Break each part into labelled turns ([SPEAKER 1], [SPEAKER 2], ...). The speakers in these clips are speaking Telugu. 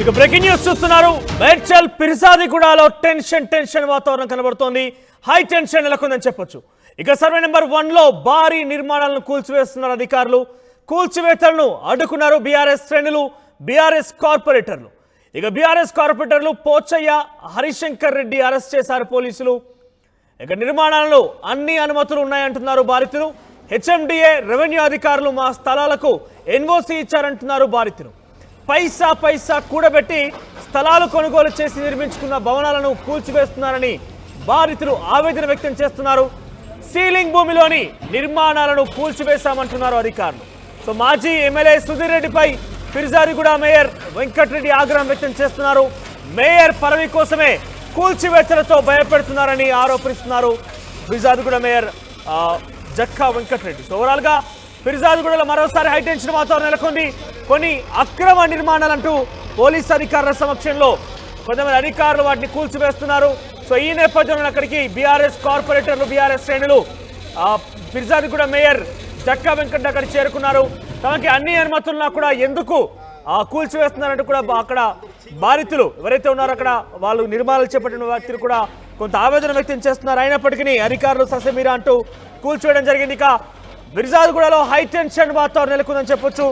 [SPEAKER 1] ఇక బ్రేకింగ్ న్యూస్ చూస్తున్నారు. మేడ్చల్ పిర్జాదిగూడలో టెన్షన్ వాతావరణం కనబడుతోంది. హై టెన్షన్ నెలకొందని చెప్పొచ్చు. ఇక సర్వే నెంబర్ 1లో భారీ నిర్మాణాలను కూల్చివేస్తున్నారు అధికారులు. కూల్చివేతలను అడ్డుకున్నారు బీఆర్ఎస్ శ్రేణులు, బీఆర్ఎస్ కార్పొరేటర్లు. ఇక బీఆర్ఎస్ కార్పొరేటర్లు పోచయ్య, హరిశంకర్ రెడ్డి అరెస్ట్ చేశారు పోలీసులు. ఇక నిర్మాణాలలో అన్ని అనుమతులు ఉన్నాయంటున్నారు బాధితులు. హెచ్ఎండిఏ, రెవెన్యూ అధికారులు మా స్థలాలకు ఎన్ఓసి ఇచ్చారంటున్నారు బాధితులు. పైసా కూడబెట్టి స్థలాలు కొనుగోలు చేసి నిర్మించుకున్న భవనాలను కూల్చివేస్తున్నారని బాధితులు ఆవేదన వ్యక్తం చేస్తున్నారు. సీలింగ్ భూమిలోని నిర్మాణాలను కూల్చివేశామంటున్నారు అధికారులు. సో మాజీ ఎమ్మెల్యే సుధీర్ రెడ్డిపై ఫిర్జాదిగూడ మేయర్ వెంకటరెడ్డి ఆగ్రహం వ్యక్తం చేస్తున్నారు. మేయర్ పదవి కోసమే కూల్చివేతలతో భయపెడుతున్నారని ఆరోపిస్తున్నారు Peerzadiguda mayor Jakka Venkata Reddy. So overall గా ఫిర్జాదిగూడలో మరోసారి హైటెన్షన్ వాతావరణం నెలకొంది. కొన్ని అక్రమ నిర్మాణాలంటూ పోలీసు అధికారుల సమక్షంలో కొంతమంది అధికారులు వాటిని కూల్చివేస్తున్నారు. సో ఈ నేపథ్యంలో అక్కడికి బీఆర్ఎస్ కార్పొరేటర్లు, బీఆర్ఎస్ శ్రేణులు ఫిర్జాదిగూడ మేయర్ జక్కా వెంకటరెడ్డి అక్కడికి చేరుకున్నారు. తమకి అన్ని అనుమతులున్నా కూడా ఎందుకు కూల్చివేస్తున్నారంటూ కూడా అక్కడ బాధితులు ఎవరైతే ఉన్నారో అక్కడ వాళ్ళు నిర్మాణాలు చేపట్టిన వ్యక్తులు కూడా కొంత ఆవేదన వ్యక్తం చేస్తున్నారు. అయినప్పటికీ అధికారులు ససమీరా అంటూ కూల్చివేయడం జరిగింది. ఇక ఫిర్జాదిగూడలో హై టెన్షన్ వాతావరణం నెలకొందని చెప్పొచ్చు.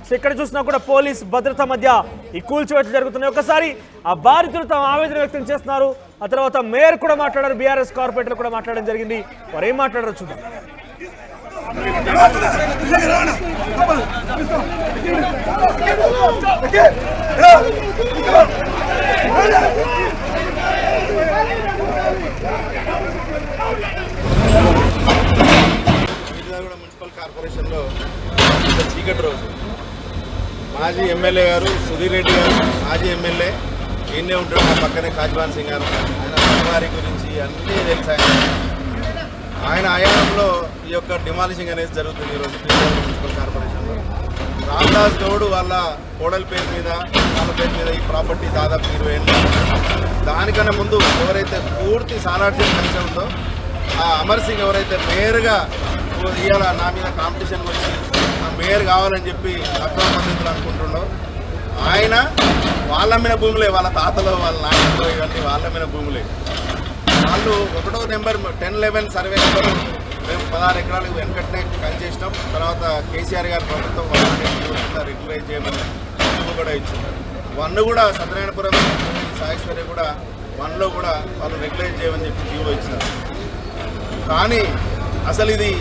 [SPEAKER 1] సో ఇక్కడ చూసినా కూడా పోలీస్ భద్రత మధ్య ఈ కూల్చివేతలు జరుగుతున్నాయి. ఒకసారి ఆ బాధితులు తమ ఆవేదన వ్యక్తం చేస్తున్నారు. ఆ తర్వాత మేయర్ కూడా మాట్లాడారు, బీఆర్ఎస్ కార్పొరేటర్లు కూడా మాట్లాడడం జరిగింది. వారు ఏం మాట్లాడారో చూద్దాం.
[SPEAKER 2] మున్సిపల్ కార్పొరేషన్లో చీకటి రోజు మాజీ ఎమ్మెల్యే గారు సుధీర్ రెడ్డి గారు, మాజీ ఎమ్మెల్యే ఈయనే ఉంటాడు. మా పక్కనే కాజ్వాన్ సింగ్ గారు, ఆయన పనివారి గురించి అన్నీ తెలుసు. ఆయన ఆయామంలో ఈ యొక్క డిమాలిషింగ్ అనేది జరుగుతుంది ఈరోజు మున్సిపల్ కార్పొరేషన్లో. రామ్దాస్ గౌడ్ వాళ్ళ కోడల పేరు మీద, వాళ్ళ పేరు మీద ఈ ప్రాపర్టీ దాదాపు 20 ఏళ్ళు. దానికన్నా ముందు ఎవరైతే పూర్తి సాలార్జీ కలిసి ఉందో ఆ అమర్ సింగ్ ఎవరైతే మేయర్గా ఇవాళ నా మీద కాంపిటీషన్ వచ్చి ఆ మేయర్ కావాలని చెప్పి అక్రమ పద్ధతులు అనుకుంటుండో ఆయన వాళ్ళ మీద భూములే, వాళ్ళ తాతలో వాళ్ళ నాయకులు ఇవన్నీ వాళ్ళ మీద భూములే. వాళ్ళు 1వ నెంబర్ 1011 సర్వే నెంబరు మేము 16 ఎకరాలకు వెనకట్నే పనిచేసినాం. తర్వాత కేసీఆర్ గారి ప్రభుత్వం వాళ్ళని రెగ్యులైజ్ చేయమని కూడా ఇచ్చున్నారు. 1 కూడా సత్యనారాయణపురం సాయేశ్వర్య కూడా 1లో కూడా వాళ్ళు రెగ్యులైజ్ చేయమని చెప్పి జీవో ఇచ్చారు. కానీ అసలు ఇది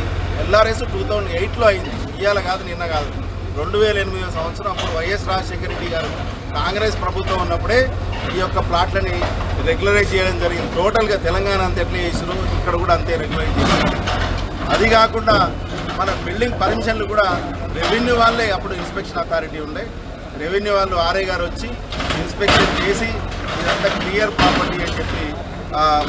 [SPEAKER 2] ఎల్ఆర్ఎస్ 2008లో అయింది, ఇవాళ కాదు, నిన్న కాదు. 2008 సంవత్సరం అప్పుడు వైఎస్ రాజశేఖర రెడ్డి గారు కాంగ్రెస్ ప్రభుత్వం ఉన్నప్పుడే ఈ యొక్క ప్లాట్లని రెగ్యులరైజ్ చేయడం జరిగింది. టోటల్గా తెలంగాణ అంతా ఎట్లా చేసారు, ఇక్కడ కూడా అంతే రెగ్యులరైజ్ చేశారు. అది కాకుండా మన బిల్డింగ్ పర్మిషన్లు కూడా రెవెన్యూ వాళ్ళే అప్పుడు ఇన్స్పెక్షన్ అథారిటీ ఉండే. రెవెన్యూ వాళ్ళు ఆర్ఐ గారు వచ్చి ఇన్స్పెక్షన్ చేసి ఇదంతా క్లియర్ ప్రాపర్టీ అని చెప్పి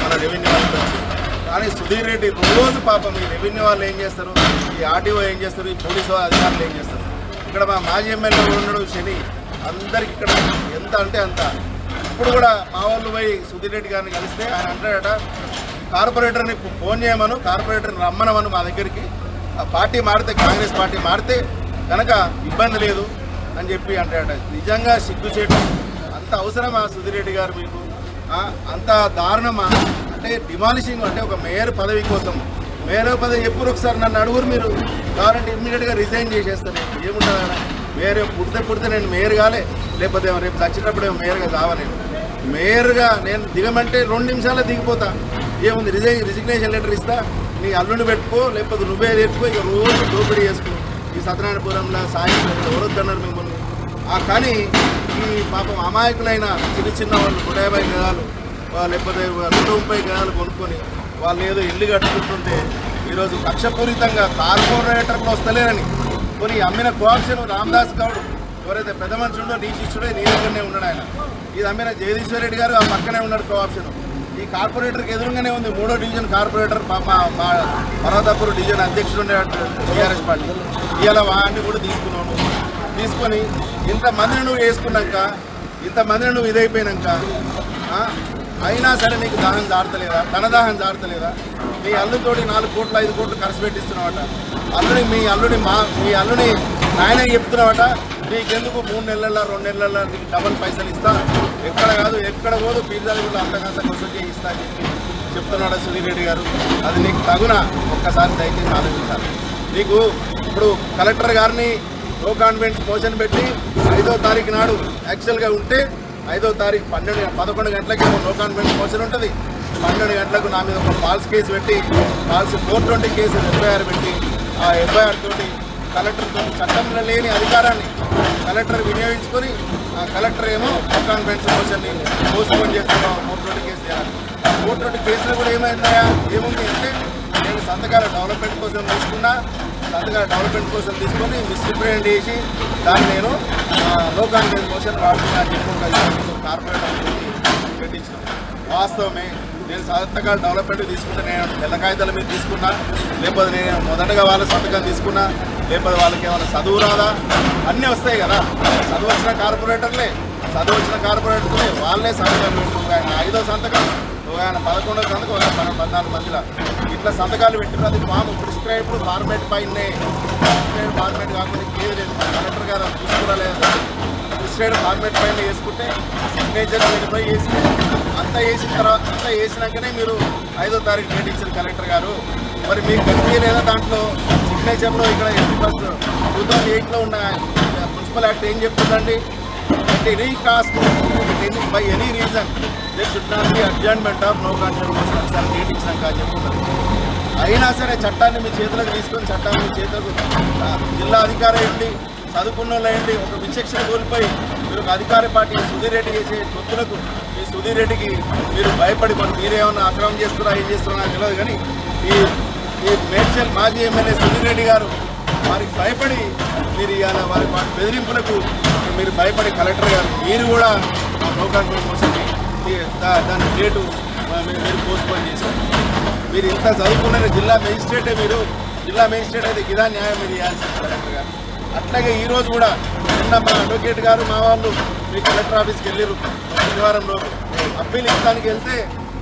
[SPEAKER 2] మన రెవెన్యూ వాళ్ళకి వచ్చింది. కానీ సుధీర్ రెడ్డి రోజు పాపం ఈ రెవెన్యూ వాళ్ళు ఏం చేస్తారు, ఈ ఆర్టీఓ ఏం చేస్తారు, ఈ పోలీసు అధికారులు ఏం చేస్తారు. ఇక్కడ మా మాజీ ఎమ్మెల్యే ఉండడు శని, అందరికి ఇక్కడ ఎంత అంటే అంత. ఇప్పుడు కూడా మా వాళ్ళు పోయి సుధీర్ రెడ్డి గారిని కలిస్తే ఆయన అంటాడట, కార్పొరేటర్ని ఫోన్ చేయమను, కార్పొరేటర్ని రమ్మనమను మా దగ్గరికి, ఆ పార్టీ మారితే, కాంగ్రెస్ పార్టీ మారితే కనుక ఇబ్బంది లేదు అని చెప్పి అంటాడట. నిజంగా సిగ్గుచేటు. అంత అవసరమా సుధీర్ రెడ్డి గారు మీకు? అంత దారుణమా? అంటే డిమాలిషింగ్ అంటే ఒక మేయర్ పదవి కోసం, మేయర్ పదవి ఎప్పుడు ఒకసారి నన్ను అడుగురు మీరు, కావాలంటే ఇమ్మీడియట్గా రిజైన్ చేసేస్తాను. ఏముంటుంది ఆయన మేయర్ పుడితే నేను మేయర్ కాలే, లేకపోతే రేపు చచ్చినప్పుడు మేయర్గా కావా. మేయర్గా నేను దిగమంటే 2 నిమిషాల్లో దిగిపోతా. ఏముంది, రిజిగ్నేషన్ లెటర్ ఇస్తా, నీ అల్లుని పెట్టుకో, లేకపోతే నువ్వే తెచ్చుకో, ఇక రోజు దోపిడీ చేసుకో. ఈ సత్యనారాయణపురంలో సాయం ఎవరొద్దన్నారు మిమ్మల్ని. కానీ ఈ పాపం అమాయకులైన చిన్న వాళ్ళు 150 గదాలు లేకపోతే 130 గదాలు కొనుక్కొని వాళ్ళు ఏదో ఇల్లు కట్టుకుంటుంటే ఈరోజు కక్షపూరితంగా కార్పొరేటర్లు వస్తలేరని కొన్ని అమ్మిన కోఆప్షన్ రామ్దాస్ గౌడ్ ఎవరైతే పెద్ద మనిషి ఉండో నీ శిష్యుడే నీ దగ్గరనే ఉన్నాడు ఆయన. ఇది అమ్మిన జగదీశ్వర్ రెడ్డి గారు ఆ పక్కనే ఉన్నాడు కోఆప్షన్. ఈ కార్పొరేటర్కి ఎదురుగానే ఉంది 3వ డివిజన్ కార్పొరేటర్ మా పర్వతాపూర్ డివిజన్ అధ్యక్షుడు ఉండేవాడు టీఆర్ఎస్ పార్టీ. ఇవాళ వాడిని కూడా తీసుకొని ఇంతమందిని నువ్వు వేసుకున్నాక, ఇంతమందిని నువ్వు ఇదైపోయినాక అయినా సరే నీకు దాహం జారతలేదా, ధనదాహం జారతలేదా? మీ అల్లుతోటి 4 కోట్లు 5 కోట్లు ఖర్చు పెట్టిస్తున్నావట. మీ అల్లుని ఆయనే చెప్తున్నావట, నీకెందుకు 3 నెలల 2 నెలల నీకు డబల్ పైసలు ఇస్తా, ఎక్కడ కాదు ఎక్కడ పోదు పిజ్జాలు కూడా అంతకంత కోసం ఇస్తా అని చెప్పి చెప్తున్నాడు సుధీర్ రెడ్డి గారు. అది నీకు తగున ఒక్కసారి దయచేసి ఆలోచించాలి. నీకు ఇప్పుడు కలెక్టర్ గారిని నో కాన్ఫిడెన్స్ మోషన్ పెట్టి 5వ తారీఖు నాడు యాక్చువల్గా ఉంటే 5వ తారీఖు 11 గంటలకి నో కాన్ఫిడెన్స్ మోషన్ ఉంటుంది. 12 గంటలకు నా మీద ఒక ఫాల్స్ కేసు పెట్టి ఫాల్స్ 420 కేసు ఎఫ్ఐఆర్ పెట్టి ఆ ఎఫ్ఐఆర్ తోటి కలెక్టర్తో చట్టంలో లేని అధికారాన్ని కలెక్టర్ వినియోగించుకొని ఆ కలెక్టర్ ఏమో నో కాన్ఫిడెన్స్ మోషన్ని పోస్ట్పోన్ చేస్తున్నాం 420 కేసు చేయాలి. 420 కేసులు కూడా ఏమైందా ఏముంది అంటే నేను సంతకాల డెవలప్మెంట్ కోసం తీసుకొని మిస్రిప్రజెంట్ చేసి దాన్ని నేను నో కాన్ఫిడెన్స్ మోషన్ వాడుతున్నా అని చెప్పి కార్పొరేటర్ పెట్టించిన వాస్తవమే. నేను సంతకాల డెవలప్మెంట్ తీసుకుంటే నేను తెల్ల కాగితాల మీద తీసుకున్నా, లేకపోతే నేను మొదటగా వాళ్ళ సంతకం తీసుకున్నా, లేకపోతే వాళ్ళకి ఏమైనా చదువు రాదా, అన్నీ వస్తాయి కదా. చదువు వచ్చిన కార్పొరేటర్లే వాళ్ళే సంతకాలు పెట్టుకుంటారు. ఆయన 5వ సంతకం, ఆయన 11వ సంతకం, 14 మందిలో ఇట్లా సంతకాలు పెట్టిన అది ప్రిస్క్రైబ్డ్ ఫార్మేట్ పైనే. ప్రిస్క్రైబ్డ్ ఫార్మేట్ కాకుండా ఏది లేదు. కలెక్టర్ గారు తీసుకురాలేదు. ప్రిస్క్రైబ్డ్ ఫార్మేట్ పైన వేసుకుంటే సిగ్నేచర్ వెరిఫై చేసి అంతా వేసినాకనే మీరు 5వ తారీఖు డేట్ ఇచ్చారు కలెక్టర్ గారు. మరి మీకు కనిపించలేదా దాంట్లో సిగ్నేచర్లో? ఇక్కడ 2008లో ఉన్న మున్సిపల్ యాక్ట్ ఏం చెప్తుందండి? Any cost by any reason they should not be adjournment of no confidence motion ఒకసారి డేట్ ఇచ్చినాక అని చెప్తున్నారు. అయినా సరే చట్టాన్ని మీ చేతులకు తీసుకొని చట్టాన్ని మీ చేతులకు జిల్లా అధికారి అయ్యండి, చదువుకున్న వాళ్ళు అయ్యండి, ఒక విచక్షణ కోల్పోయి మీరు ఒక అధికార పార్టీ సుధీర్ రెడ్డి చేసే తొత్తులకు ఈ సుధీర్ రెడ్డికి మీరు భయపడి మరి మీరేమన్నా అక్రమం చేస్తున్నారా ఏం చేస్తున్నారా నాకు తెలియదు. కానీ ఈ మేడ్చల్ మాజీ ఎమ్మెల్యే సుధీర్ రెడ్డి గారు వారికి భయపడి మీరు ఇవాళ వారి బెదిరింపులకు మీరు భయపడి కలెక్టర్ గారు మీరు కూడా నో కాన్ఫిడెన్స్ మోషన్ దాని డేటు మీరు పోస్ట్పోన్ చేశారు. మీరు ఇంత చదువుకున్న జిల్లా మేజిస్ట్రేట్ అయితే ఇదా న్యాయం మీరు ఇవ్వాల్సింది కలెక్టర్ గారు. అట్లాగే ఈరోజు కూడా నిన్న మా అడ్వకేట్ గారు మా వాళ్ళు మీ కలెక్టర్ ఆఫీస్కి వెళ్ళారు. శనివారం రోజు అప్పీల్ ఇస్తానికి వెళ్తే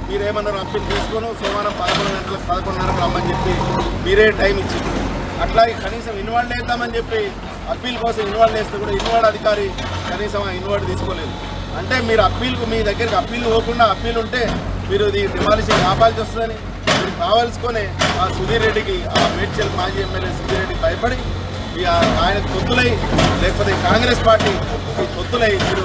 [SPEAKER 2] మీరేమన్నారు అప్పీల్ తీసుకొని సోమవారం 11:30 రమ్మని చెప్పి మీరే టైం ఇచ్చింది. అట్లాగే కనీసం ఇన్వాల్వ్ చేద్దామని చెప్పి అప్పీల్ కోసం ఇన్వాల్వ్ చేస్తే కూడా ఇన్వాల్వ్ అధికారి కనీసం ఆ ఇన్వాల్వ్ తీసుకోలేదు. అంటే మీరు మీ దగ్గరికి అప్పీల్ పోకుండా అప్పీల్ ఉంటే మీరు ఇది డిమాలిషన్ ఆపాల్సి వస్తుందని మీరు కావాల్సుకొని ఆ సుధీర్ రెడ్డికి ఆ మేడ్చల్ మాజీ ఎమ్మెల్యే సుధీర్ రెడ్డికి భయపడి ఆయన తొత్తులై లేకపోతే కాంగ్రెస్ పార్టీ తొత్తులై మీరు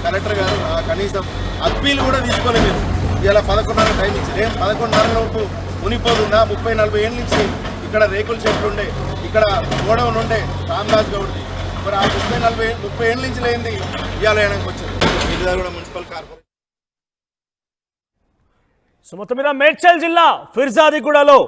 [SPEAKER 2] కలెక్టర్ గారు కనీసం అప్పీల్ కూడా తీసుకోలేదు. మీరు ఇలా 11:30 టైం ఇచ్చారు. 11:30 లోపు మునిపోతుందా? 30-40 ఏళ్ళ నుంచి ఇక్కడ రేకుల చెట్లు ఉండే, ఇక్కడ గోడౌన్ ఉండే రామ్దాస్ గౌడ్ది. మరి ఆ 30 ఏళ్ళ నుంచి లేనిది ఇవాళ వేయడానికి వచ్చింది కూడా మున్సిపల్ కార్పొరేషన్.
[SPEAKER 1] సో మొత్తం మీద మేడ్చల్ జిల్లా ఫిర్జాదిగూడలో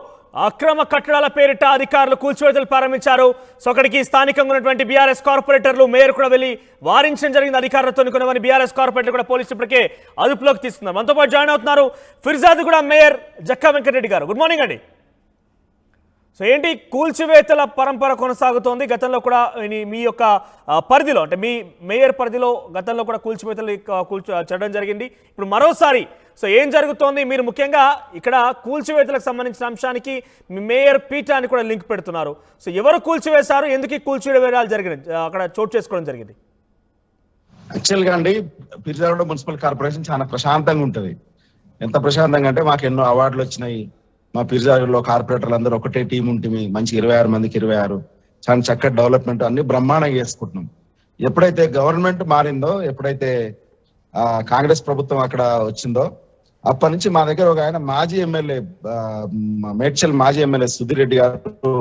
[SPEAKER 1] అక్రమ కట్టడాల పేరిట అధికారులు కూల్చివేతలు ప్రారంభించారు. సో అక్కడికి స్థానికంగా ఉన్నటువంటి బీఆర్ఎస్ కార్పొరేటర్లు మేయర్ కూడా వెళ్ళి వారించడం జరిగింది అధికారులతో. కొన్ని బీఆర్ఎస్ కార్పొరేటర్లు కూడా పోలీసులు ఇప్పటికే అదుపులోకి తీస్తున్నారు. మనతో పాటు జాయిన్ అవుతున్నారు ఫిర్జాదిగూడ మేయర్ జక్కా వెంకటరెడ్డి గారు. గుడ్ మార్నింగ్ అండి. సో ఏంటి కూల్చివేతల పరంపర కొనసాగుతోంది? గతంలో కూడా మీ యొక్క పరిధిలో అంటే మీ మేయర్ పరిధిలో గతంలో కూడా కూల్చివేతలు చేయడం జరిగింది. ఇప్పుడు మరోసారి సో ఏం జరుగుతోంది? మీరు ముఖ్యంగా ఇక్కడ కూల్చివేతలకు సంబంధించిన అంశానికి మీ మేయర్ పీఠాన్ని కూడా లింక్ పెడుతున్నారు. సో ఎవరు కూల్చివేశారు, ఎందుకు కూల్చివేయడాలు జరిగింది, అక్కడ చోటు చేసుకోవడం జరిగింది?
[SPEAKER 3] యాక్చువల్గా అండి ఫిర్జాదిగూడ మున్సిపల్ కార్పొరేషన్ చాలా ప్రశాంతంగా ఉంటుంది. ఎంత ప్రశాంతంగా అంటే మాకు ఎన్నో అవార్డులు వచ్చినాయి. మా ఫిర్జాదిగూడలో కార్పొరేటర్లు అందరూ ఒకటే టీం ఉంటుంది. మంచి 26 మందికి 26 చాలా చక్కటి డెవలప్మెంట్ అన్ని బ్రహ్మాండంగా చేసుకుంటున్నాం. ఎప్పుడైతే గవర్నమెంట్ మారిందో, ఎప్పుడైతే కాంగ్రెస్ ప్రభుత్వం అక్కడ వచ్చిందో అప్పటి నుంచి మా దగ్గర ఒక ఆయన మాజీ ఎమ్మెల్యే మేడ్చల్ మాజీ ఎమ్మెల్యే సుధీర్ రెడ్డి గారు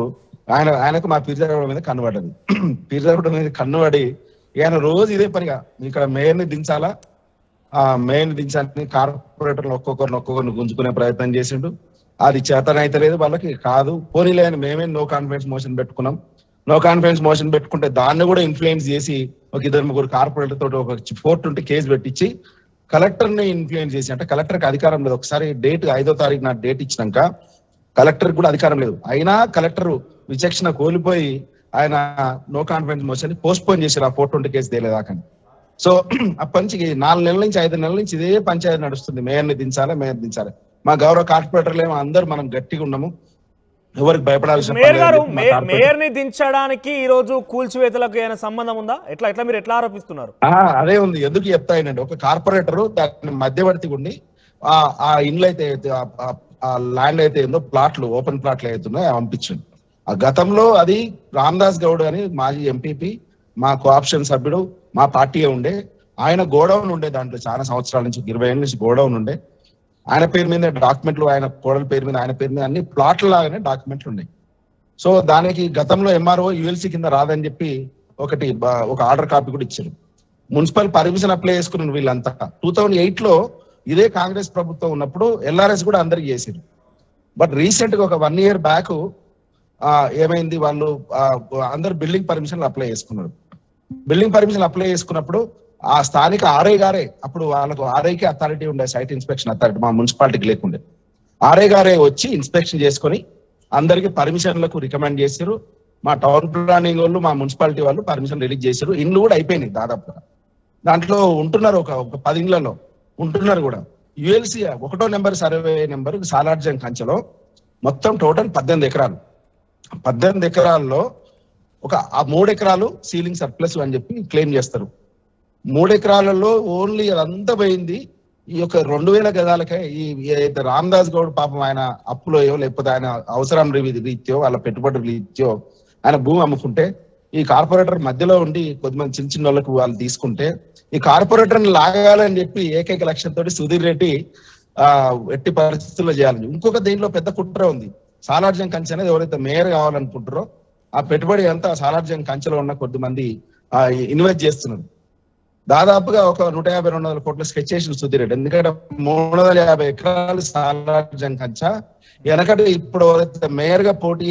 [SPEAKER 3] ఆయనకు మా ఫిర్జాదిగూడ మీద కన్నుపడ్డది. ఫిర్జాదిగూడ మీద కన్నుపడి ఆయన రోజు ఇదే పనిగా ఇక్కడ మేయర్ని దించాలా, మేయర్ని దించాలని కార్పొరేటర్లు ఒక్కొక్కరిని గుంజుకునే ప్రయత్నం చేసిండు. అది చేతనైతే లేదు వాళ్ళకి. కాదు పోనీలే అని మేమే నో కాన్ఫిడెన్స్ మోషన్ పెట్టుకున్నాం. నో కాన్ఫిడెన్స్ మోషన్ పెట్టుకుంటే దాన్ని కూడా ఇన్ఫ్లుయెన్స్ చేసి ఒక 2-3 కార్పొరేటర్ తోటి ఒక 420 కేసు పెట్టించి కలెక్టర్ ని ఇన్ఫ్లుయెన్స్ చేసి, అంటే కలెక్టర్ కి అధికారం లేదు. ఒకసారి డేట్ 5వ తారీఖు నాడు డేట్ ఇచ్చినాక కలెక్టర్ కూడా అధికారం లేదు. అయినా కలెక్టర్ విచక్షణ కోల్పోయి ఆయన no confidence motion postpone చేశారు ఆ 420 కేసు తేలేదాకా. సో అప్పటి నుంచి 4 నెలల నుంచి 5 నెలల నుంచి ఇదే పంచాయతీ నడుస్తుంది. మేయర్ని దించాలి. మా గౌరవ కార్పొరేటర్లు ఏమో అందరూ మనం గట్టిగా ఉన్నాము. ఎవరికి భయపడాల్సిన
[SPEAKER 1] మేయర్ గారు
[SPEAKER 3] కార్పొరేటర్
[SPEAKER 1] మేయర్ ని దించడానికి ఈ రోజు కూల్చివేతలకు ఏమైనా సంబంధం ఉందా? ఎట్లా మీరు ఎట్లా ఆరోపిస్తున్నారు?
[SPEAKER 3] అదే ఉంది. ఎందుకు చెప్తాయనండి, ఒక కార్పొరేటర్ దాని మధ్యవర్తి ఉండి ఆ ఇండ్లు అయితే ఆ ల్యాండ్ అయితే ఏందో ప్లాట్లు ఓపెన్ ప్లాట్లు అవుతున్నాయో పంపించండి. ఆ గతంలో అది రామదాస్ గౌడ్ అని మాజీ ఎంపీపీ, మా కోఆప్షన్ సభ్యుడు, మా పార్టీ ఉండే. ఆయన గోడౌన్ ఉండే, దాంట్లో చాలా సంవత్సరాల నుంచి 20 ఏళ్ళ నుంచి గోడౌన్ ఉండే. ఆయన పేరు మీద డాక్యుమెంట్లు, ఆయన కోడల పేరు మీద, ఆయన పేరు మీద అన్ని ప్లాట్ల లాగానే డాక్యుమెంట్లు ఉన్నాయి. సో దానికి గతంలో ఎంఆర్ఓ యుఎల్సి కింద రాదని చెప్పి ఒక ఆర్డర్ కాపీ కూడా ఇచ్చారు. మున్సిపల్ పర్మిషన్ అప్లై చేసుకున్నారు వీళ్ళంతా. 2008 లో ఇదే కాంగ్రెస్ ప్రభుత్వం ఉన్నప్పుడు ఎల్ఆర్ఎస్ కూడా అందరికి చేశారు. బట్ రీసెంట్ గా ఒక 1 year బ్యాక్ ఏమైంది, వాళ్ళు అందరు బిల్డింగ్ పర్మిషన్లు అప్లై చేసుకున్నారు. బిల్డింగ్ పర్మిషన్ అప్లై చేసుకున్నప్పుడు ఆ స్థానిక ఆర్ఐ గారే, అప్పుడు వాళ్ళకు ఆర్ఐకి అథారిటీ ఉండే, సైట్ ఇన్స్పెక్షన్ అథారిటీ, మా మున్సిపాలిటీకి లేకుండే. ఆర్ఐ గారే వచ్చి ఇన్స్పెక్షన్ చేసుకొని అందరికి పర్మిషన్లకు రికమెండ్ చేశారు. మా టౌన్ ప్లానింగ్ వాళ్ళు, మా మున్సిపాలిటీ వాళ్ళు పర్మిషన్ రిలీజ్ చేశారు. ఇండ్లు కూడా అయిపోయినాయి దాదాపుగా. దాంట్లో ఉంటున్నారు ఒక 10 ఇండ్లలో ఉంటున్నారు కూడా. యుఎల్సి 1వ నెంబర్ సర్వే నెంబర్ సాలార్జంగ్ కంచెలో మొత్తం టోటల్ 18 ఎకరాలు. 18 ఎకరాల్లో ఒక 3 ఎకరాలు సీలింగ్ సర్ప్లస్ అని చెప్పి క్లెయిమ్ చేస్తారు. 3 ఎకరాలలో ఓన్లీ అదంతా పోయింది ఈ యొక్క 2000 గదాలకే. ఈ రామదాస్ గౌడ్ పాపం ఆయన అప్పులోయో లేకపోతే ఆయన అవసరం రీత్యో వాళ్ళ పెట్టుబడి రీత్యో ఆయన భూమి అమ్ముకుంటే, ఈ కార్పొరేటర్ మధ్యలో ఉండి కొద్దిమంది చిన్న వాళ్ళకు వాళ్ళు తీసుకుంటే, ఈ కార్పొరేటర్ని లాగాలని చెప్పి ఏకైక లక్ష్యంతో సుధీర్ రెడ్డి ఎట్టి పరిస్థితుల్లో చేయాలని. ఇంకొక దీంట్లో పెద్ద కుట్ర ఉంది. సాలార్జంగ్ కంచె అనేది ఎవరైతే మేయర్ కావాలనుకుంటారో ఆ పెట్టుబడి అంతా సాలార్జంగ్ కంచెలో ఉన్న కొద్దిమంది ఇన్వెస్ట్ చేస్తున్నారు. దాదాపుగా ఒక 150-200 కోట్ల స్కెచ్ చేసిన సుధీర్ రెడ్డి. ఎందుకంటే 350 ఎకరాలు సాలార్జంగ్ కంచె వెనకటి ఇప్పుడు మేయర్ గా పోటీ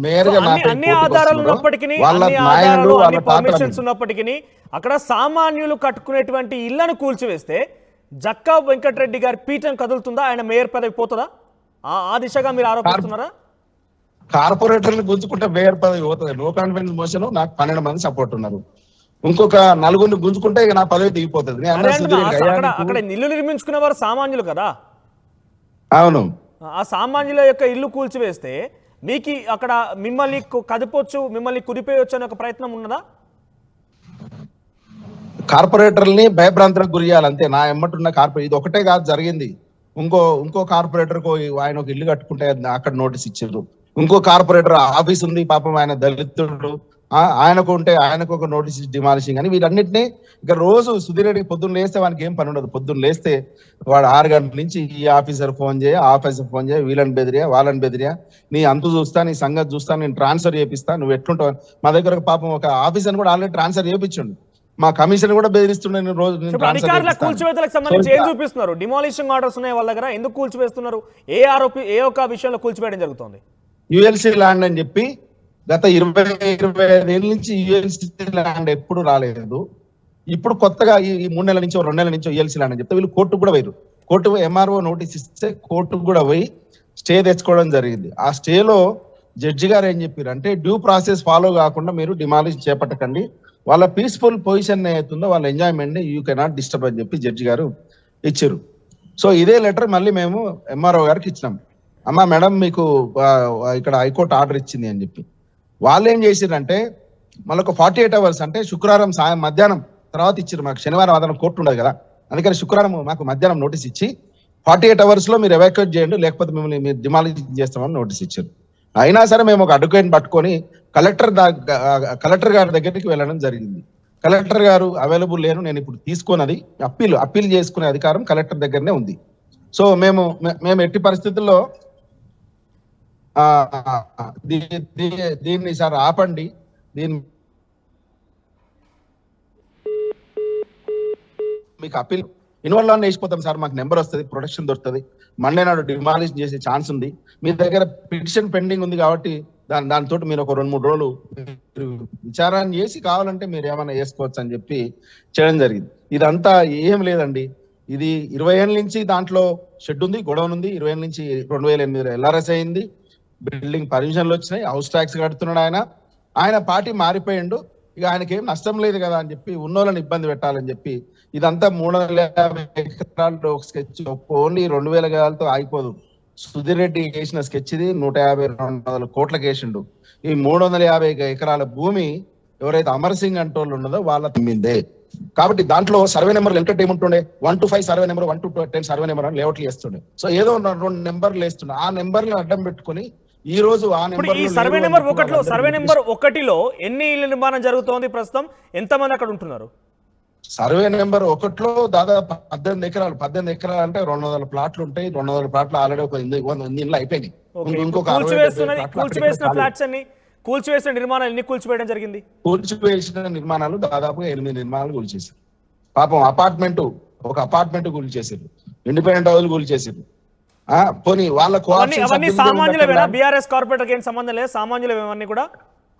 [SPEAKER 3] మేయర్ గా
[SPEAKER 1] అన్ని ఆధారాలు ఉన్నప్పటికీ, పర్మిషన్స్ ఉన్నప్పటికీ అక్కడ సామాన్యులు కట్టుకునేటువంటి ఇళ్లను కూల్చివేస్తే జక్కా వెంకటరెడ్డి గారి పీఠం కదులుతుందా? ఆయన మేయర్ పదవి పోతుందా? ఆ దిశగా మీరు ఆరోపిస్తున్నారా?
[SPEAKER 3] కార్పొరేటర్లు గుంజుకుంటే మేయర్ పదవి పోతుంది. నో కాన్ఫిడెన్స్ మోషన్ నాకు 12 మంది సపోర్ట్ ఉన్నారు. ఇంకొక 4 గుంజుకుంటే ఇక నా పదవి దిగిపోతుంది.
[SPEAKER 1] అక్కడ ఇల్లు నిర్మించుకునే వారు సామాన్యులు కదా.
[SPEAKER 3] అవును.
[SPEAKER 1] ఆ సామాన్యుల యొక్క ఇల్లు కూల్చివేస్తే మీకు అక్కడ మిమ్మల్ని కదిపొచ్చు, మిమ్మల్ని కుదిపేయొచ్చు అనే ఒక ప్రయత్నం ఉన్నదా?
[SPEAKER 3] కార్పొరేటర్ని భయభ్రాంతులకు గురి చేయాలి అంతే. నా ఎమ్మటున్న కార్పొరేటర్ ఇది ఒకటే కాదు జరిగింది. ఇంకో కార్పొరేటర్ ఆయన ఒక ఇల్లు కట్టుకుంటే అక్కడ నోటీస్ ఇచ్చారు. ఇంకో కార్పొరేటర్ ఆఫీస్ ఉంది, పాపం ఆయన దళితుడు, ఆయనకు ఒక నోటీస్ డిమాలిషింగ్ అని. వీటన్నిటినీ ఇక రోజు సుధీర్ రెడ్డి పొద్దున్న లేస్తే వానికి ఏం పని ఉండదు. పొద్దున్న లేస్తే వాడు 6 గంటల నుంచి ఈ ఆఫీసర్ ఫోన్ చేయ, ఆఫీసర్ ఫోన్ చేయ, వీళ్ళని బెదిరియా, వాళ్ళని బెదిరియా, నీ అంతు చూస్తా, నీ సంగతి చూస్తా, నేను ట్రాన్స్ఫర్ చేపిస్తా, నువ్వు ఎట్లుంటావు. మా దగ్గర పాపం ఒక ఆఫీసర్ కూడా ఆల్రెడీ ట్రాన్స్ఫర్ చేయించండు. మా కమిషన్ కూడా బెదిరిస్తున్నాను రోజు.
[SPEAKER 1] అధికారుల కూల్చివేతలకు సంబంధించి ఏం చూపిస్తున్నారు? డిమాలిషింగ్ ఆర్డర్స్ ఉన్నాయి వాళ్ళ దగ్గర, ఎందుకు కూల్చివేస్తున్నారు? ఏ ఒక్క విషయంలో కూల్చివేయడం జరుగుతుంది?
[SPEAKER 3] యుఎల్సి ల్యాండ్ అని చెప్పి గత 20-25 ఏళ్ళ నుంచి యుఎల్సి ల్యాండ్ ఎప్పుడు రాలేదు. ఇప్పుడు కొత్తగా ఈ 3 నెలల నుంచో 2 నెలల నుంచో యుఎల్సి ల్యాండ్ అని చెప్తే వీళ్ళు కోర్టుకు కూడా పోయారు. కోర్టు ఎంఆర్ఓ నోటీస్ ఇస్తే కోర్టుకు కూడా పోయి స్టే తెచ్చుకోవడం జరిగింది. ఆ స్టేలో జడ్జి గారు ఏం చెప్పారు అంటే, డ్యూ ప్రాసెస్ ఫాలో కాకుండా మీరు డిమాలిష్ చేపట్టకండి, వాళ్ళ పీస్ఫుల్ పొజిషన్ అవుతుందో వాళ్ళ ఎంజాయ్మెంట్ ని యూ కెనాట్ డిస్టర్బ్ అని చెప్పి జడ్జి గారు ఇచ్చారు. సో ఇదే లెటర్ మళ్ళీ మేము ఎంఆర్ఓ గారికి ఇచ్చినాం. అమ్మా మేడం మీకు ఇక్కడ హైకోర్టు ఆర్డర్ ఇచ్చింది అని చెప్పి. వాళ్ళు ఏం చేసిరంటే మళ్ళీ ఒక 48 hours అంటే శుక్రవారం మధ్యాహ్నం తర్వాత ఇచ్చారు. మాకు శనివారం ఆధారం కోర్టు ఉండదు కదా, అందుకని శుక్రవారం మాకు మధ్యాహ్నం నోటీస్ ఇచ్చి 48 hours లో మీరు ఎవాక్యుయేట్ చేయండి, లేకపోతే మిమ్మల్ని మీరు డిమాలిష్ చేస్తామని నోటీస్ ఇచ్చారు. అయినా సరే మేము ఒక అడ్వకేట్ పట్టుకొని కలెక్టర్ గారి దగ్గరికి వెళ్ళడం జరిగింది. కలెక్టర్ గారు అవైలబుల్ లేను, నేను ఇప్పుడు తీసుకున్నది అప్పీల్ చేసుకునే అధికారం కలెక్టర్ దగ్గరనే ఉంది. సో మేము ఎట్టి పరిస్థితుల్లో దీన్ని సార్ ఆపండి, దీన్ని మీకు అప్పీల్ ఇన్వాల్వ్ అని వేసిపోతాం సార్, మాకు నెంబర్ వస్తుంది, ప్రొటెక్షన్ దొరుకుతుంది, మండే నాడు డిమాలిష్ చేసే ఛాన్స్ ఉంది, మీ దగ్గర పిటిషన్ పెండింగ్ ఉంది కాబట్టి దానితో మీరు ఒక 2-3 రోజులు విచారాన్ని చేసి కావాలంటే మీరు ఏమైనా వేసుకోవచ్చు అని చెప్పి చేయడం జరిగింది. ఇదంతా ఏం లేదండి. ఇది 20 ఏళ్ళ నుంచి దాంట్లో షెడ్ ఉంది, గొడవన్ ఉంది. 20 ఏళ్ళ నుంచి 2008 ఎల్ఆర్ఎస్ అయింది, బిల్డింగ్ పర్మిషన్లు వచ్చినాయి, హౌస్ ట్యాక్స్ కడుతున్నాడు. ఆయన పార్టీ మారిపోయిండు, ఇక ఆయనకి ఏం నష్టం లేదు కదా అని చెప్పి ఉన్నోళ్ళని ఇబ్బంది పెట్టాలని చెప్పి ఇదంతా 350 ఎకరాలు స్కెచ్ ఓన్లీ 2000 గదాలతో ఆగిపోదు. సుధీర్ రెడ్డి వేసిన స్కెచ్ ఇది 150-200 కోట్లకు వేసిండు. ఈ 350 ఎకరాల భూమి ఎవరైతే అమర్ సింగ్ అంటోళ్ళు ఉన్నదో వాళ్ళ తిమ్మిందే. కాబట్టి దాంట్లో సర్వే నెంబర్లు ఎంత టైం ఉంటుండే 1 to 5 survey number 1 to 10 survey number అని లేఅవుట్లు వేస్తుండే. సో ఏదో 2 నెంబర్లు వేస్తుండే. ఆ నెంబర్లు అడ్డం పెట్టుకుని ఈ రోజు ఆ నెంబర్
[SPEAKER 1] ఈ సర్వే నెంబర్ 1లో ఎన్ని ఇళ్ల నిర్మాణం జరుగుతోంది ప్రస్తుతం, ఎంతమంది అక్కడ ఉంటున్నారు?
[SPEAKER 3] సర్వే నెంబర్ 1లో దాదాపు 18 ఎకరాలు. 18 ఎకరాలు అంటే 200 ప్లాట్లు ఉంటాయి. 200 ప్లాట్లు ఆల్రెడీ ఒక 100 ఇళ్ళు అయిపోయినాయి. ఇంకొక
[SPEAKER 1] కూల్చివేసిన నిర్మాణాలు ఎన్ని కూల్చివేయడం జరిగింది?
[SPEAKER 3] కూల్చివేసిన నిర్మాణాలు దాదాపుగా 8 నిర్మాణాలు కూల్చేసారు. పాపం ఒక అపార్ట్మెంట్ కూల్చేసారు. ఇండిపెండెంట్ హౌస్ కూల్చేసారు. పోనీ వాళ్ళ
[SPEAKER 1] సామాన్యులేనా? బీఆర్ఎస్ కార్పొరేటర్ ఏం సంబంధం లేదు, సామాన్యులు కూడా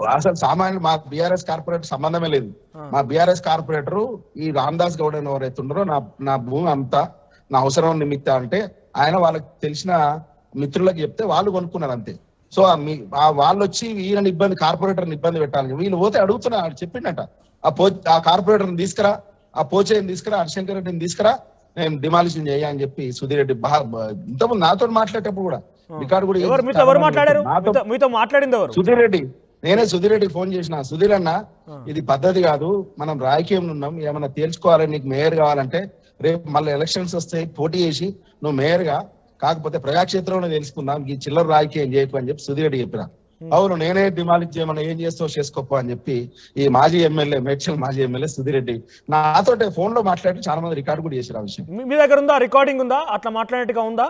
[SPEAKER 3] అసలు సామాన్యులు. మా బీఆర్ఎస్ కార్పొరేటర్ సంబంధమే లేదు. మా బీఆర్ఎస్ కార్పొరేటర్ ఈ రామదాస్ గౌడ్ అని ఎవరైతే ఉన్నారో నా భూమి అంతా నా అవసరం నిమిత్తం అంటే ఆయన వాళ్ళకి తెలిసిన మిత్రులకు చెప్తే వాళ్ళు కొనుక్కున్నారు అంతే. సో వాళ్ళు వచ్చి ఈయన కార్పొరేటర్ని ఇబ్బంది పెట్టాలని వీళ్ళు పోతే అడుగుతున్నారు. చెప్పిండట ఆ కార్పొరేటర్ని తీసుకురా, ఆ పోచేని తీసుకురా, హరిశంకర్ రెడ్డిని తీసుకురా, నేను డిమాలిషన్ చేయ అని చెప్పి సుధీర్ రెడ్డి ఇంతకుముందు నాతో మాట్లాడేటప్పుడు కూడా రికార్డు కూడా సుధీర్ రెడ్డి. నేనే సుధీర్ రెడ్డికి ఫోన్ చేసిన, సుధీర్ అన్న ఇది పద్ధతి కాదు, మనం రాజకీయం ఉన్నాం, ఏమన్నా తేల్చుకోవాలి, నీకు మేయర్ కావాలంటే రేపు మళ్ళీ ఎలక్షన్స్ వస్తాయి, పోటీ చేసి నువ్వు మేయర్గా, కాకపోతే ప్రజాక్షేత్రంలో తెలుసుకుందాం, ఈ చిల్లర రాజకీయం చేయకు అని చెప్పి సుధీర్ రెడ్డి చెప్పిన. అవును నేనే డిమాలిష్ చేయమన్నా ఏం చేస్తావు చేసుకోపో అని చెప్పి ఈ మాజీ ఎమ్మెల్యే మేడ్చల్ మాజీ ఎమ్మెల్యే సుధీర్ రెడ్డి నాతో ఫోన్ లో మాట్లాడి చాలా మంది రికార్డు కూడా చేశారు. ఆ విషయం
[SPEAKER 1] మీ దగ్గర ఉందా? రికార్డింగ్ ఉందా? అట్లా మాట్లాడినట్టుగా ఉందా?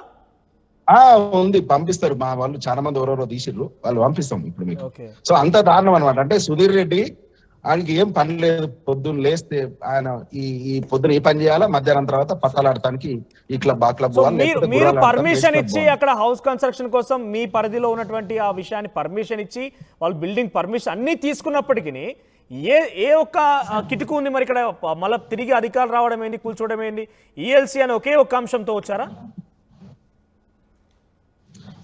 [SPEAKER 3] ఉంది, పంపిస్తారు. మా వాళ్ళు చాలా మంది ఎవరెవరో తీసిర్రు, వాళ్ళు పంపిస్తాం ఇప్పుడు మీకు. సో అంత దారుణం అనమాట. అంటే సుధీర్ రెడ్డి ఆయనకి ఏం పని లేదు, పొద్దున్న లేస్తే ఆయన ఈ పొద్దున ఈ పని చేయాలా, మధ్యాహ్నం తర్వాత పక్కలాడటానికి ఈ క్లబ్ ఆ క్లబ్.
[SPEAKER 1] మీరు పర్మిషన్ ఇచ్చి అక్కడ హౌస్ కన్స్ట్రక్షన్ కోసం మీ పరిధిలో ఉన్నటువంటి ఆ విషయాన్ని పర్మిషన్ ఇచ్చి వాళ్ళు బిల్డింగ్ పర్మిషన్ అన్ని తీసుకున్నప్పటికీ ఏ ఒక్క కిటుకు ఉంది మరి ఇక్కడ? మళ్ళీ తిరిగి అధికారులు రావడం ఏంది, కూల్చోవడం ఏంది? ఈఎల్సీ అని ఒకే ఒక్క అంశంతో వచ్చారా?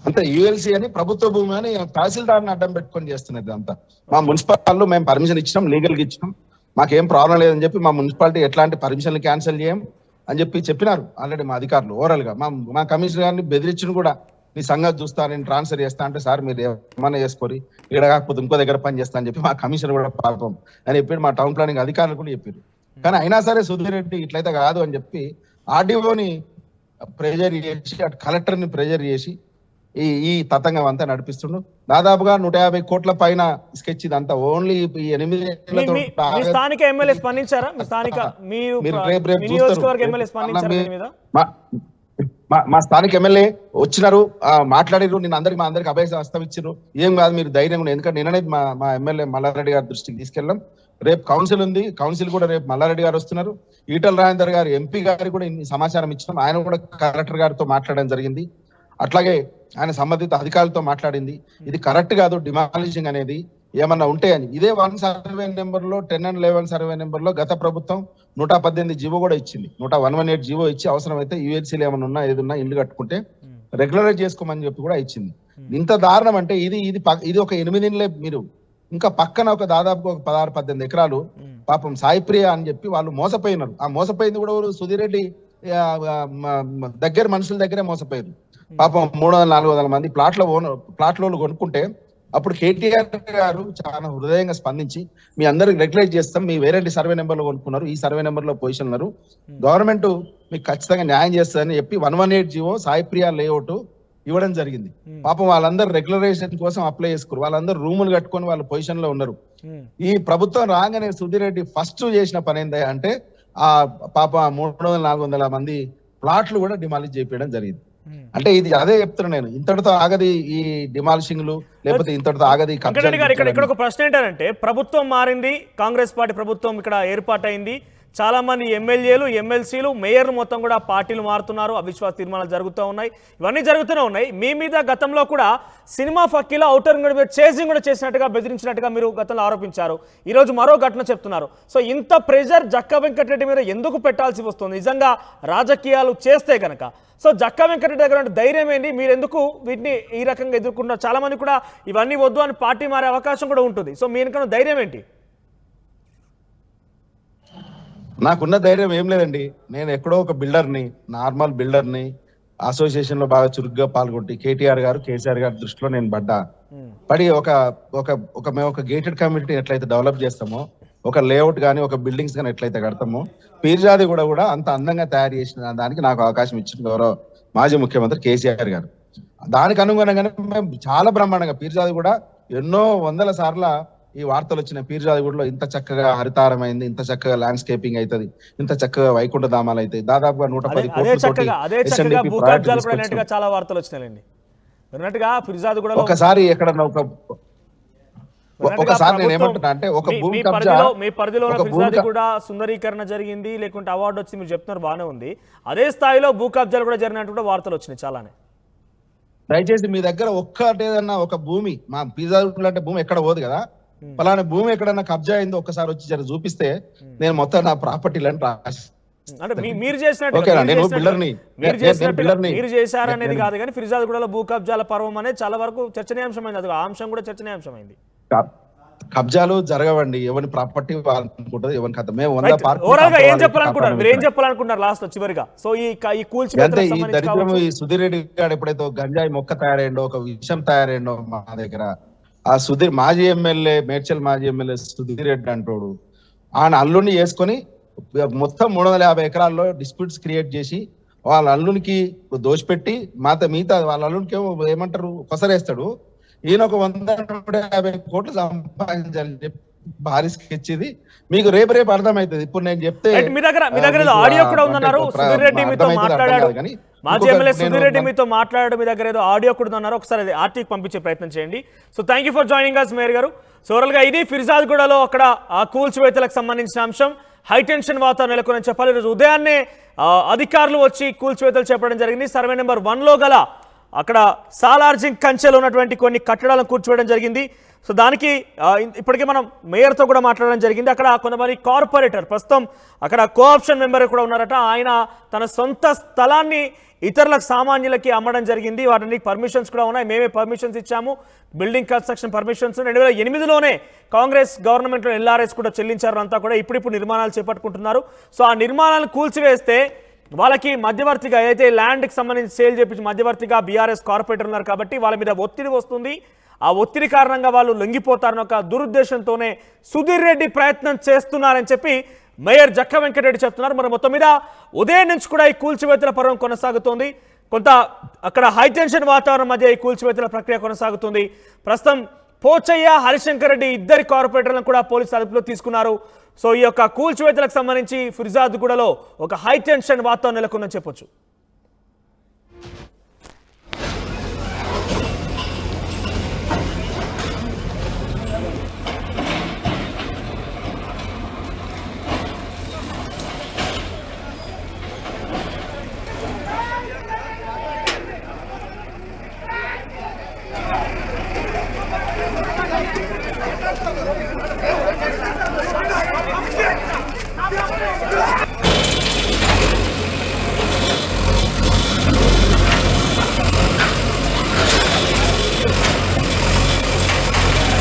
[SPEAKER 3] అంతే, యుఎల్సీ అని ప్రభుత్వ భూమి అని తహసీల్దార్ని అడ్డం పెట్టుకొని చేస్తున్నది అంతా. మా మున్సిపాలిటీలో మేము పర్మిషన్ ఇచ్చినాం, లీగల్గా ఇచ్చినాం, మాకేం ప్రాబ్లం లేదని చెప్పి మా మున్సిపాలిటీ ఎట్లాంటి పర్మిషన్లు క్యాన్సిల్ చేయం అని చెప్పి చెప్పినారు ఆల్రెడీ మా అధికారులు. ఓవరాల్ గా మా కమిషనర్ గారిని బెదిరించిన కూడా, నీ సంగతి చూస్తా, నేను ట్రాన్స్ఫర్ చేస్తా అంటే, సార్ మీరు ఏమన్నా చేసుకోరి, ఇక్కడ కాకపోతే ఇంకో దగ్గర పని చేస్తా అని చెప్పి మా కమిషనర్ కూడా పాపం అని చెప్పి మా టౌన్ ప్లానింగ్ అధికారులు కూడా చెప్పారు. కానీ అయినా సరే సుధీర్ రెడ్డి ఇట్లయితే కాదు అని చెప్పి ఆర్డీఓని ప్రెజర్ చేసి, అటు కలెక్టర్ని ప్రెజర్ చేసి ఈ తతంగం అంతా నడిపిస్తుండు. దాదాపుగా 150 కోట్ల పైన స్కెచ్ ఇదంతా. ఓన్లీ 8
[SPEAKER 1] స్థానిక ఎమ్మెల్యే స్పందించారా?
[SPEAKER 3] మా స్థానిక ఎమ్మెల్యే వచ్చినారు, మాట్లాడిరు, నేను మా అందరికి అభయ హస్తం ఇచ్చారు. ఏం కాదు మీరు ధైర్యం, ఎందుకంటే నిన్ననే మా ఎమ్మెల్యే మల్లారెడ్డి గారి దృష్టికి తీసుకెళ్ళాం. రేపు కౌన్సిల్ ఉంది, కౌన్సిల్ కూడా రేపు మల్లారెడ్డి గారు వస్తున్నారు. ఈటల రాజేందర్ గారు ఎంపీ గారికి కూడా సమాచారం ఇచ్చినాం. ఆయన కూడా కలెక్టర్ గారితో మాట్లాడడం జరిగింది. అట్లాగే ఆయన సంబంధిత అధికారులతో మాట్లాడింది. ఇది కరెక్ట్ కాదు డిమాలిషింగ్ అనేది, ఏమన్నా ఉంటే అని. ఇదే 1 సర్వే నెంబర్లో 10 and 11 సర్వే నెంబర్లో గత ప్రభుత్వం 118 జీవో కూడా ఇచ్చింది. 118 జీవో ఇచ్చి అవసరమైతే యూఎల్సీలు ఏమన్నా ఉన్నా ఏదన్నా ఇల్లు కట్టుకుంటే రెగ్యులరైజ్ చేసుకోమని చెప్పి కూడా ఇచ్చింది. ఇంత దారుణం అంటే ఇది ఒక 8 ఇళ్ళే. మీరు ఇంకా పక్కన ఒక దాదాపు ఒక 16-18 ఎకరాలు పాపం సాయిప్రియ అని చెప్పి వాళ్ళు మోసపోయినారు. ఆ మోసపోయింది కూడా సుధీర్ రెడ్డి దగ్గర మనుషుల దగ్గరే మోసపోయారు. పాపం 300-400 మంది ప్లాట్లు కొనుక్కుంటే అప్పుడు కేటీఆర్ గారు చాలా హృదయంగా స్పందించి మీ అందరికి రెగ్యులైజ్ చేస్తాం, మీ వేరే సర్వే నెంబర్లో కొనుక్కున్నారు, ఈ సర్వే నెంబర్లో పొజిషన్ ఉన్నారు, గవర్నమెంట్ మీకు ఖచ్చితంగా న్యాయం చేస్తుందని చెప్పి 118 జీవో సాయిప్రియ లేఅవుట్ ఇవ్వడం జరిగింది. పాపం వాళ్ళందరూ రెగ్యులరైజేషన్ కోసం అప్లై చేసుకున్నారు. వాళ్ళందరూ రూములు కట్టుకొని వాళ్ళ పొజిషన్ లో ఉన్నారు. ఈ ప్రభుత్వం రాగానే సుధీర్ రెడ్డి ఫస్ట్ చేసిన పని ఏందా అంటే ఆ పాప 300-400 మంది ప్లాట్లు కూడా డిమాలిష్ చేయడం జరిగింది. అంటే ఇది అదే చెప్తున్నా నేను, ఇంతటితో ఆగది ఈ డిమాలిషింగ్లు, లేకపోతే ఇంతటితో ఆగది.
[SPEAKER 1] ఇక్కడ ఒక ప్రశ్న ఏంటంటే, ప్రభుత్వం మారింది, కాంగ్రెస్ పార్టీ ప్రభుత్వం ఇక్కడ ఏర్పాటైంది, చాలా మంది ఎమ్మెల్యేలు, ఎమ్మెల్సీలు, మేయర్లు మొత్తం కూడా పార్టీలు మారుతున్నారు, అవిశ్వాస తీర్మానాలు జరుగుతూ ఉన్నాయి, ఇవన్నీ జరుగుతూనే ఉన్నాయి. మీ మీద గతంలో కూడా సినిమా ఫక్కీలో ఔటర్ చేసింగ్ కూడా చేసినట్టుగా, బెదిరించినట్టుగా మీరు గతంలో ఆరోపించారు. ఈరోజు మరో ఘటన చెప్తున్నారు. సో ఇంత ప్రెజర్ జక్క వెంకటరెడ్డి మీద ఎందుకు పెట్టాల్సి వస్తుంది నిజంగా రాజకీయాలు చేస్తే కనుక? సో జక్క వెంకటరెడ్డి దగ్గర ధైర్యం ఏంటి? మీరు ఎందుకు వీటిని ఈ రకంగా ఎదుర్కొంటున్నారు? చాలా మంది కూడా ఇవన్నీ వద్దు అని పార్టీ మారే అవకాశం కూడా ఉంటుంది. సో మీకన్నా ధైర్యం ఏంటి?
[SPEAKER 3] నాకున్న ధైర్యం ఏం లేదండి. నేను ఎక్కడో ఒక బిల్డర్ని, నార్మల్ బిల్డర్ని, అసోసియేషన్ లో బాగా చురుగ్గా పాల్గొంటే కేటీఆర్ గారు కేసీఆర్ గారి దృష్టిలో నేను పడి మేము ఒక గేటెడ్ కమ్యూనిటీ ఎట్లయితే డెవలప్ చేస్తామో, ఒక లేఅవుట్ కానీ ఒక బిల్డింగ్స్ కానీ ఎట్లయితే కడతామో, పీర్జాది కూడా అంత అందంగా తయారు చేసిన దానికి నాకు అవకాశం ఇచ్చిన గౌరవ మాజీ ముఖ్యమంత్రి కేసీఆర్ గారు. దానికి అనుగుణంగానే మేము చాలా బ్రహ్మాండంగా పీర్జాది కూడా ఎన్నో వందల సార్ల ఈ వార్తలు వచ్చిన పీర్జాదిగూడలో ఇంత చక్కగా హరితారం అయింది, ఇంత చక్కగా ల్యాండ్స్కేపింగ్ అవుతుంది, ఇంత చక్కగా వైకుంఠ ధామాలు అవుతాయి, దాదాపుగా 110 కోట్ల
[SPEAKER 1] చాలా వార్తలు వచ్చినాయండి.
[SPEAKER 3] ఒకసారి ఎక్కడన్నా ఒకసారి నేను ఏమంటున్నా అంటే ఒక భూమి కబ్జా,
[SPEAKER 1] మీ పరిధిలో కూడా సుందరీకరణ జరిగింది, లేకుంటే అవార్డు వచ్చి మీరు చెప్తున్నారు బాగానే ఉంది, అదే స్థాయిలో భూ కబ్జాలు కూడా జరిగినట్టు కూడా వార్తలు వచ్చినాయి చాలానే.
[SPEAKER 3] దయచేసి మీ దగ్గర ఒక్కటేదన్నా ఒక భూమి, మా పీర్జాదిగూడ అంటే భూమి ఎక్కడ పోదు కదా, పలానా భూమి ఎక్కడన్నా కబ్జా అయిందో ఒక్కసారి వచ్చి జర చూపిస్తే నేను మొత్తం నా ప్రాపర్టీలను రాసి
[SPEAKER 1] మీరు చేశారనేది కాదు కానీ ఫిర్జాదిగూడలో భూ కబ్జాల పర్వం అనేది చాలా వరకు చర్చనీయాంశమైంది. అది ఆ అంశం కూడా చర్చనీయాంశమైంది.
[SPEAKER 3] కబ్జాలు జరగవండి, ఎవరి ప్రాపర్టీ అనుకుంటుంది, ఎవరి కథ. మేము
[SPEAKER 1] ఏం చెప్పాలనుకుంటారు, మీరు ఏం చెప్పాలనుకుంటారు లాస్ట్ చివరిగా? సో ఈ
[SPEAKER 3] దరిద్రం ఈ సుధీర్ రెడ్డి గారు ఎప్పుడైతే గంజాయి మొక్క తయారైండో, ఒక విషయం తయారైండో మా దగ్గర, ఆ సుధీర్ మాజీ ఎమ్మెల్యే, మేడ్చల్ మాజీ ఎమ్మెల్యే సుధీర్ రెడ్డి అంటోడు ఆయన అల్లుని వేసుకొని మొత్తం 350 ఎకరాల్లో డిస్ప్యూట్స్ క్రియేట్ చేసి వాళ్ళ అల్లునికి దోచిపెట్టి మిగతా వాళ్ళ అల్లునికి ఏమంటారు కొసరేస్తాడు. ఈయన ఒక 150 కోట్లు సంపాదించాలని చెప్పి భారీ స్కెచ్ ఇది. మీకు రేపు అర్థమవుతుంది. ఇప్పుడు నేను చెప్తే
[SPEAKER 1] మీ దగ్గర ఆడియో కూడా ఉందన్నారు, సుధీర్ రెడ్డి మీతో మాట్లాడాడు, మాజీ ఎమ్మెల్యే సుధీర్ రెడ్డి మీతో మాట్లాడాడు, మీ దగ్గర ఏదో ఆడియో కూడా ఉందన్నారు. ఒకసారి అది ఆర్టీకి పంపించే ప్రయత్నం చేయండి. So thank you for joining us mayor గారు. సో ఓవరాల్గా ఇది ఫిర్జాదిగూడలో అక్కడ ఆ కూల్చివేతలకు సంబంధించిన అంశం. హైటెన్షన్ వాతావరణం నెలకొని చెప్పాలి. ఈరోజు ఉదయాన్నే అధికారులు వచ్చి కూల్చివేతలు చేపట్టడం జరిగింది. సర్వే నెంబర్ 1లో గల అక్కడ సాలార్జింగ్ కంచెలో ఉన్నటువంటి కొన్ని కట్టడాలను కూల్చివేయడం జరిగింది. సో దానికి ఇప్పటికే మనం మేయర్తో కూడా మాట్లాడడం జరిగింది. అక్కడ కొంతమంది కార్పొరేటర్, ప్రస్తుతం అక్కడ కోఆప్షన్ మెంబర్ కూడా ఉన్నారట, ఆయన తన సొంత స్థలాన్ని ఇతరులకు సామాన్యులకి అమ్మడం జరిగింది. వాటిని పర్మిషన్స్ కూడా ఉన్నాయి, మేమే పర్మిషన్స్ ఇచ్చాము, బిల్డింగ్ కన్స్ట్రక్షన్ పర్మిషన్స్. 2008లోనే కాంగ్రెస్ గవర్నమెంట్లో ఎల్ఆర్ఎస్ కూడా చెల్లించారు అంతా కూడా. ఇప్పుడు నిర్మాణాలు చేపట్టుకుంటున్నారు. సో ఆ నిర్మాణాలను కూల్చివేస్తే వాళ్ళకి మధ్యవర్తిగా ఏదైతే ల్యాండ్కి సంబంధించి సేల్ చేపించి మధ్యవర్తిగా బీఆర్ఎస్ కార్పొరేటర్ ఉన్నారు కాబట్టి వాళ్ళ మీద ఒత్తిడి వస్తుంది. ఆ ఒత్తిడి కారణంగా వాళ్ళు లొంగిపోతారని ఒక దురుద్దేశంతోనే సుధీర్ రెడ్డి ప్రయత్నం చేస్తున్నారని చెప్పి మేయర్ జక్క వెంకటరెడ్డి చెప్తున్నారు. మరి మొత్తం మీద ఉదయం నుంచి కూడా ఈ కూల్చివేతల పర్వం కొనసాగుతోంది. కొంత అక్కడ హైటెన్షన్ వాతావరణం మధ్య ఈ కూల్చివేతల ప్రక్రియ కొనసాగుతుంది. ప్రస్తుతం పోచయ్య, హరిశంకర్ రెడ్డి ఇద్దరి కార్పొరేటర్లను కూడా పోలీసులు అదుపులో తీసుకున్నారు. సో ఈ యొక్క కూల్చివేతలకు సంబంధించి ఫిర్జాదిగూడలో ఒక హైటెన్షన్ వాతావరణం నెలకొందని చెప్పొచ్చు.